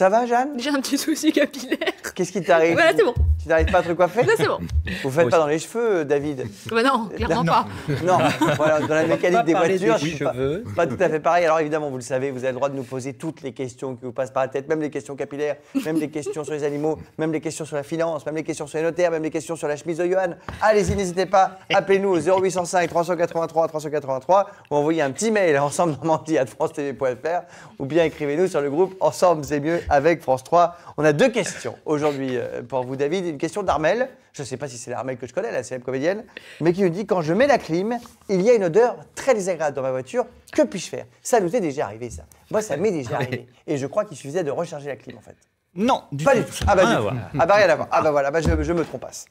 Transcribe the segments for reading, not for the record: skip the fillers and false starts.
Ça va, Jeanne? J'ai un petit souci capillaire. Qu'est-ce qui t'arrive? Voilà, c'est bon. Tu n'arrives pas à te recoiffer? Là, c'est bon. Vous faites pas dans les cheveux, David? Bah non, clairement pas. Non, voilà, dans la mécanique des voitures, je suis cheveux. pas tout à fait pareil. Alors évidemment, vous le savez, vous avez le droit de nous poser toutes les questions qui vous passent par la tête, même les questions capillaires, même les questions sur les animaux, même les questions sur la finance, même les questions sur les notaires, même les questions sur la chemise de Johan. Allez-y, n'hésitez pas, appelez-nous au 0805 383 383 ou envoyez un petit mail à ensemble-normandie@francetv.fr ou bien écrivez-nous sur le groupe Ensemble c'est mieux avec France 3. On a deux questions aujourd'hui pour vous, David. Une question d'Armel. Je ne sais pas si c'est l'Armel que je connais, la célèbre comédienne, mais qui nous dit: quand je mets la clim, il y a une odeur très désagréable dans ma voiture. Que puis-je faire? Ça nous est déjà arrivé, ça. Moi, ça m'est déjà arrivé. Et je crois qu'il suffisait de recharger la clim, en fait. Non, Pas du tout. Ah bah, Rien à du tout. voir. Ah bah rien à voir. Ah bah voilà, bah, je me trompasse.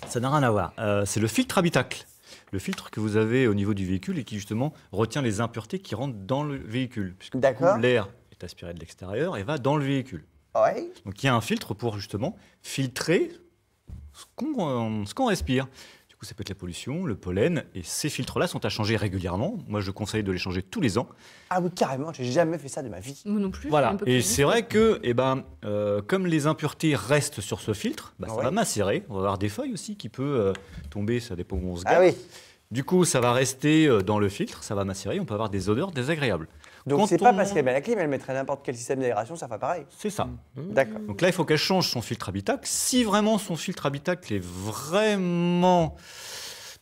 Ça n'a rien à voir. C'est le filtre habitacle. Le filtre que vous avez au niveau du véhicule et qui justement retient les impuretés qui rentrent dans le véhicule. Puisque D'accord. l'air est aspiré de l'extérieur et va dans le véhicule. Ouais. Donc il y a un filtre pour justement filtrer ce qu'on respire. Du coup, ça peut être la pollution, le pollen, et ces filtres-là sont à changer régulièrement. Moi, je conseille de les changer tous les ans. Ah oui, carrément, j'ai jamais fait ça de ma vie. Moi non plus. Voilà. un peu Et plus c'est vrai que, comme les impuretés restent sur ce filtre, ça Ouais. va macérer. On va avoir des feuilles aussi qui peut tomber, ça dépend où on se gare. Ah oui. Du coup, ça va rester dans le filtre, ça va macérer, on peut avoir des odeurs désagréables. Donc Quand c'est pas on- parce qu'elle met la clim, elle mettrait n'importe quel système d'aération, ça fait pareil. C'est ça. D'accord. Donc là, il faut qu'elle change son filtre habitacle. Si vraiment son filtre habitacle est vraiment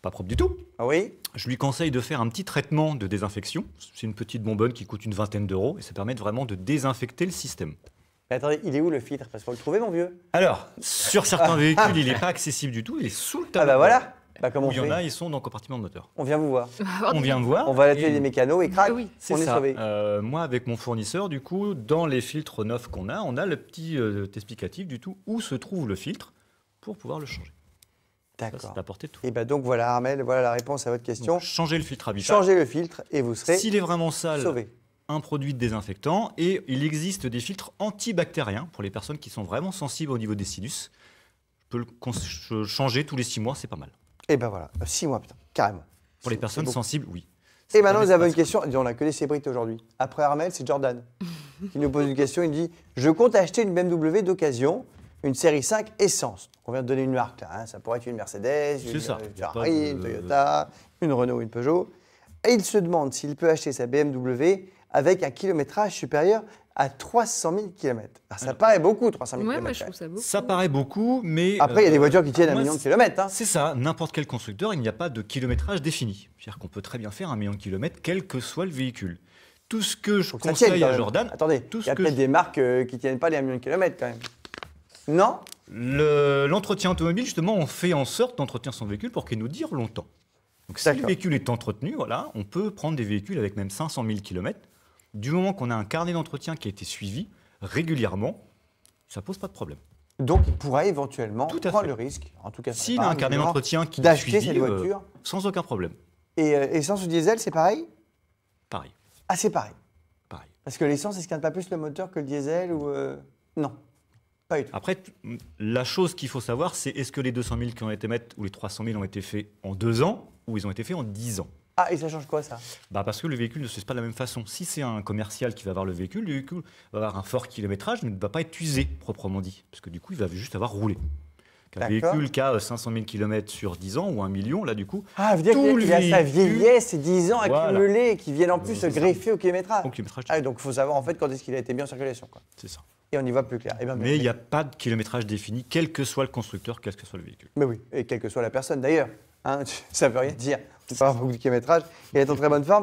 pas propre du tout, Ah oui. je lui conseille de faire un petit traitement de désinfection. C'est une petite bonbonne qui coûte une vingtaine d'euros et ça permet vraiment de désinfecter le système. Mais attendez, il est où le filtre? Parce qu'il faut le trouver, mon vieux. Alors, sur certains véhicules, il n'est pas accessible du tout, il est sous le Ah tableau. bah voilà. Bah comment on Il y en a, fait? ils sont dans le compartiment de moteur. On vient vous voir. On vient me voir. On va à l'atelier et des mécanos et crac, Oui, c'est on est ça. sauvé. Moi, avec mon fournisseur, du coup, dans les filtres neufs qu'on a, on a le petit explicatif du tout où se trouve le filtre pour pouvoir le changer. Ça, D'accord. c'est à portée de tout. Et bah donc voilà, Armel, voilà la réponse à votre question. Donc, changer le filtre habitacle. Changez le filtre et vous serez S'il est vraiment sale, sauvé. un produit de désinfectant. Et il existe des filtres antibactériens pour les personnes qui sont vraiment sensibles au niveau des sinus. Je peux le changer tous les 6 mois, c'est pas mal. Et ben voilà, 6 mois, putain, carrément. Pour les C'est personnes beaucoup. sensibles, oui. Et maintenant, nous avons une question. On n'a que des célébrités aujourd'hui. Après Armel, c'est Jordan qui nous pose une question. Il dit: je compte acheter une BMW d'occasion, une série 5 essence. Donc, on vient de donner une marque là. Hein. Ça pourrait être une Mercedes, une ça. Ferrari, Y a pas de- une Toyota, une Renault, une Peugeot. Et il se demande s'il peut acheter sa BMW avec un kilométrage supérieur à 300 000 km. Alors, ça paraît beaucoup, 300 000 Ouais, km. moi je trouve ça beau. Ça paraît beaucoup, mais... Après, il y a des voitures qui tiennent 1 moi, million de kilomètres. Hein. C'est ça, n'importe quel constructeur, il n'y a pas de kilométrage défini. C'est-à-dire qu'on peut très bien faire 1 million de kilomètres, quel que soit le véhicule. Tout ce que je Faut que ça tienne, conseille quand à même. Jordan, Attendez, tout il y ce a que peut-être des marques qui ne tiennent pas les 1 million de kilomètres quand même. Non? l'entretien automobile, justement, on fait en sorte d'entretenir son véhicule pour qu'il nous dure longtemps. Donc si le D'accord. véhicule est entretenu, voilà, on peut prendre des véhicules avec même 500 000 km. Du moment qu'on a un carnet d'entretien qui a été suivi régulièrement, ça pose pas de problème. Donc, il pourrait éventuellement Tout à prendre fait. le risque, en tout cas, S'il a un carnet évidemment, d'entretien qui est d'acheter suivi, cette voiture. sans aucun problème. Et essence ou diesel, c'est pareil? Pareil, Ah, c'est pareil. pareil. Parce que l'essence, est-ce qu'elle n'a pas plus le moteur que le diesel ou non, pas du tout. Après, la chose qu'il faut savoir, c'est est-ce que les 200 000 qui ont été faits ou les 300 000 ont été faits en 2 ans ou ils ont été faits en 10 ans? Ah, et ça change quoi, ça? Parce que le véhicule ne se fait pas de la même façon. Si c'est un commercial qui va avoir le véhicule va avoir un fort kilométrage, mais ne va pas être usé, proprement dit. Parce que du coup, il va juste avoir roulé. Un D'accord. véhicule qui a 500 000 km sur 10 ans ou 1 million, là, du coup, Ah, veut dire tout qu'il y a le sa véhicule- vieillesse et 10 ans Voilà. accumulés qui viennent en plus se C'est ça. greffer au kilométrage. au kilométrage, Ah, donc il faut savoir en fait quand est-ce qu'il a été mis en circulation. Quoi. c'est ça. Et on y voit plus clair. Eh ben, Mais il n'y a pas de kilométrage défini, quel que soit le constructeur, quel que soit le véhicule. Mais oui, et quelle que soit la personne d'ailleurs. Hein, ça ne veut rien dire. On peut avoir beaucoup de kilométrage et être en très bonne forme.